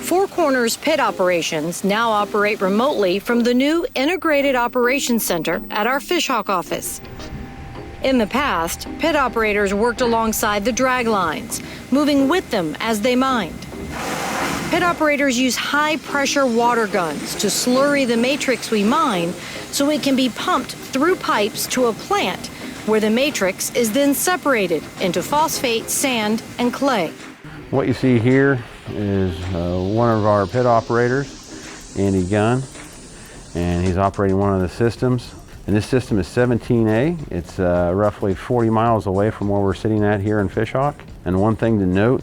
Four Corners pit operations now operate remotely from the new Integrated Operations Center at our Fishhawk office. In the past, pit operators worked alongside the drag lines, moving with them as they mined. Pit operators use high-pressure water guns to slurry the matrix we mine so it can be pumped through pipes to a plant where the matrix is then separated into phosphate, sand, and clay. What you see here is one of our pit operators, Andy Gunn, and he's operating one of the systems. And this system is 17A. It's roughly 40 miles away from where we're sitting at here in Fishhawk. And one thing to note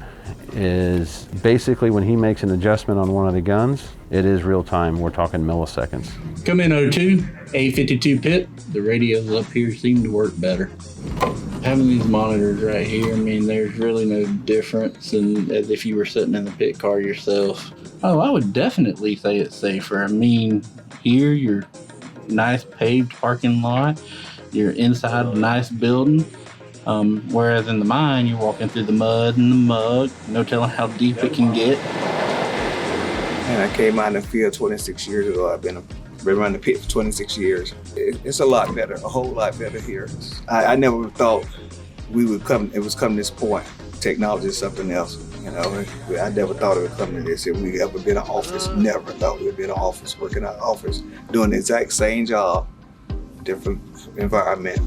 is basically when he makes an adjustment on one of the guns, it is real time. We're talking milliseconds. Come in 02, A52 pit. The radios up here seem to work better. Having these monitors right here, I mean, there's really no difference than as if you were sitting in the pit car yourself. Oh, I would definitely say it's safer. I mean, here you're nice paved parking lot, you're inside a nice building, whereas in the mine you're walking through the mud and the mud, no telling how deep it can get. And I came out in the field 26 years ago. I've been running the pit for 26 years. It's a lot better, a whole lot better here. I never thought it was coming to this point. Technology is something else, you know. I never thought it would come to this. If we ever been in office, never thought we'd be in an office, working in an office, doing the exact same job, different environment.